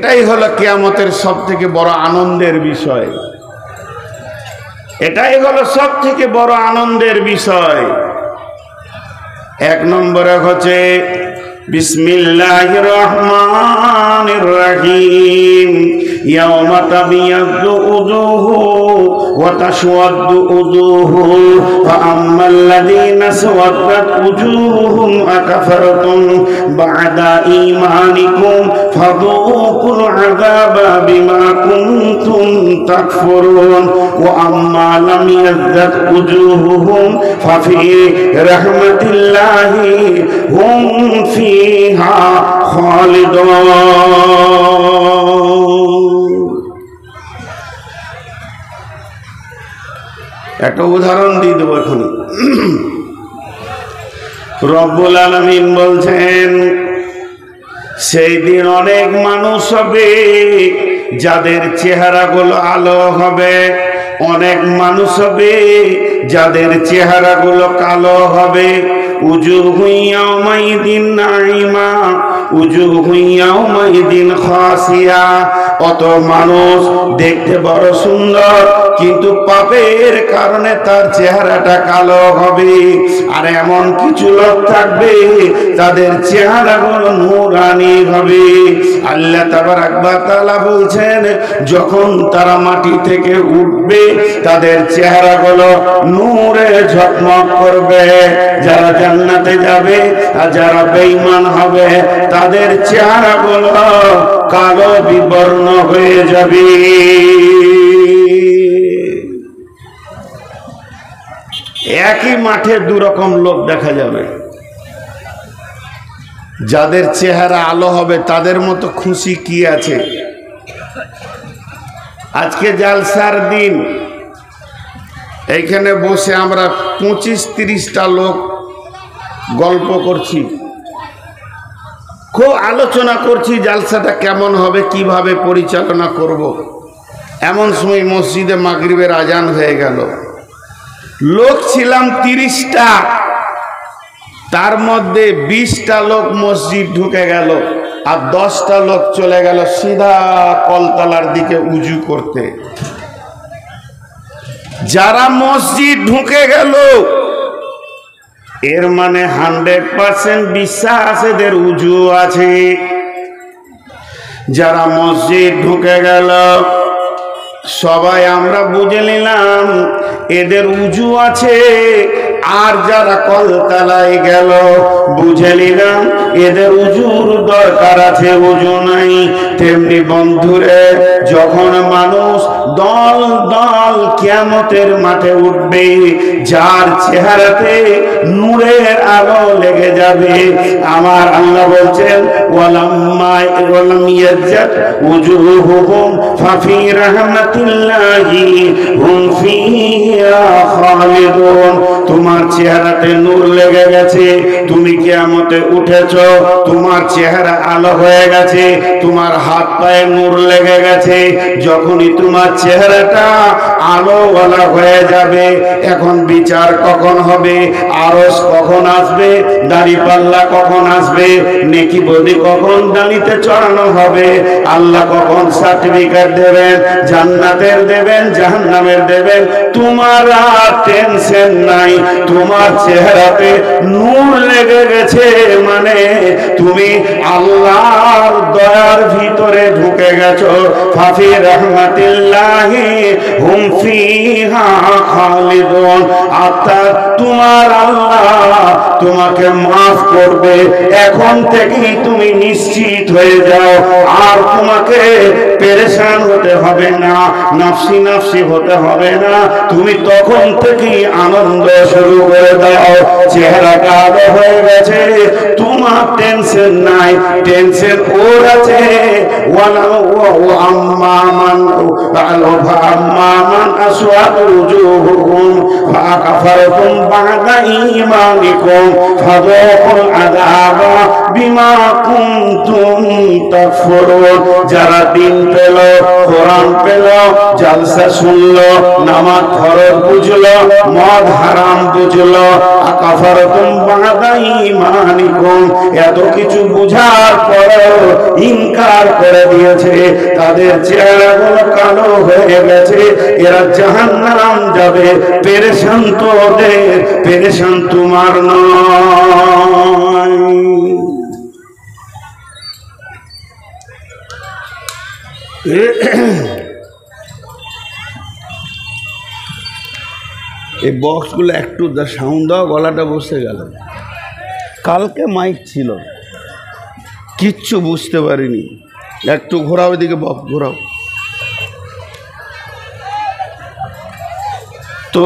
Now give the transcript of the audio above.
এটাই হলো কিয়ামতের সবথেকে বড় আনন্দের বিষয়। এটাই হলো সবথেকে বড় আনন্দের বিষয়। এক নম্বরে হচ্ছে বিসমিল্লাহির রহমানির রহিম। ইয়াওমা তাবিয়াদ্দু উজুহু ওয়া তাসওয়াদ্দু উজুহু ফাআম্মাল্লাযীনা সাওয়াদ্দাত উজুহুহুম আকাফারতুম বা'দা ঈমানিকুম ফাযূকুল আযাবা বিমা কুনতুম তাকফুরুন ওয়া আম্মা লাম ইয়াযদাত উজুহুহুম ফাফি রাহমাতিল্লাহি হুম ফিহা খালিদুন। একটা উদাহরণ দিয়ে দেবো এখন। রব্বুল আলামিন বলছেন সেই দিন অনেক মানুষ হবে যাদের চেহারাগুলো আলো হবে, অনেক মানুষ হবে যাদের চেহারাগুলো কালো হবে। উজুহু ইয়াওমাইদিন নাঈমা উজুহু ইয়াওমাইদিন খাসিয়া। অত মানুষ দেখতে বড় সুন্দর কিন্তু পাপের কারণে তার চেহারাটা কালো হবে। আর এমন কিছু লোক থাকবে তাদের চেহারাগুলো নূরানি হবে। আল্লাহ তাবারাক ওয়া তাআলা বলছেন যখন তারা মাটি থেকে উঠবে তাদের চেহারাগুলো নূরে ঝকমক করবে। যারা জান্নাতে যাবে আর যারা বেঈমান হবে তাদের চেহারাগুলো কালো বিবর্ণ হয়ে যাবে। একই মাঠে দুরকম লোক দেখা যাবে। যাদের চেহারা আলো হবে তাদের মতো খুশি কি আছে? আজকে জালসার দিন, এইখানে বসে আমরা 25-30টা লোক গল্প করছি, খুব আলোচনা করছি জালসাটা কেমন হবে, কিভাবে পরিচালনা করব। এমন সময় মসজিদে মাগরিবের আজান হয়ে গেল। লোক ছিলাম 30টা, তার মধ্যে 20টা লোক মসজিদ ঢুকে গেল আর 10টা লোক চলে গেল সিধা কলতলার দিকে উজু করতে। যারা মসজিদ ঢুকে গেল এর মানে 100% বিশ্বাস এদের উজু আছে। যারা মসজিদ ঢুকে গেল সবাই আমরা বুঝে নিলাম এদের উজু আছে। আর যারা কলতলায় গেল বুঝে নিলাম এদের উজুর দরকার আছে, উজু নাই। তেমনি বন্ধুরে যখন মানুষ দল দল কিয়ামতের মাঠে উঠবে, যার চেহারাতে নূরের আলো লেগে যাবে, আমার আল্লাহ বলছেন ওয়ালাম ইয়াজ্জাত উজুহুহুম ফাফি রাহমাতিল্লাহি হুম ফিহা খালিদুন। তোমার চেহারাতে নূর লেগে গেছে, তুমি কিয়ামতে উঠেছো, তোমার চেহারা আলো হয়ে গেছে, তোমার হাত পায়ে নূর লেগে গেছে। যখনই তোমার চেহারাটা আলোওয়ালা হয়ে যাবে, এখন বিচার কখন হবে, আরশ কখন আসবে, দাড়িপাল্লা কখন আসবে, নেকি বদি কখন দাঁড়িতে চড়ানো হবে, আল্লাহ কখন সার্টিফিকেট দেবেন, জান্নাতের দেবেন জাহান্নামের দেবেন, তোমার আর টেনশন নাই। তোমার চেহারাতে নূর লেগে গেছে মানে তুমি আল্লাহর দয়ার ভিতরে ঢুকে গেছো। ফাফি রাহমাতিল্লাহি হুম ফিহা খালিদুন। অর্থাৎ তোমার আল্লাহ তোমাকে মাফ করবে। এখন থেকেই তুমি নিশ্চিত হয়ে যাও, আর তোমাকে পেরেশান হতে হবে না, নফসি নফসি হতে হবে না। তুমি তখন থেকেই আনন্দ শুরু করে দাও। চেহারাটা আলো হয়ে গেছে, তোমার টেনশন নাই, টেনশন ওর আছে। وأما من أسود وجوههم فأكفرتم بعد إيمانكم فذوقوا العذاب بما كنتم تكفرون যারা দিন পেল কোরআন পেল জলসা শুনলো নামাজ ফরজ বুঝলো মদ হারাম বুঝলো আকাফারতুম বাদা ঈমানিকুম এত কিছু বুঝার পরেও ইনকার করে দিয়েছে তাদের চেহারাগুলো কালো হয়ে গেছে এরা জাহান্নাম যাবে পেরেশান তো ওদের পেরেশান তোমার নয় এই বক্সগুলো একটু সাউন্ড দাও গলাটা বসে গেল কালকে মাইক ছিল কিচ্ছু বুঝতে পারিনি একটু ঘোরাও এদিকে বক্স ঘোরাও তো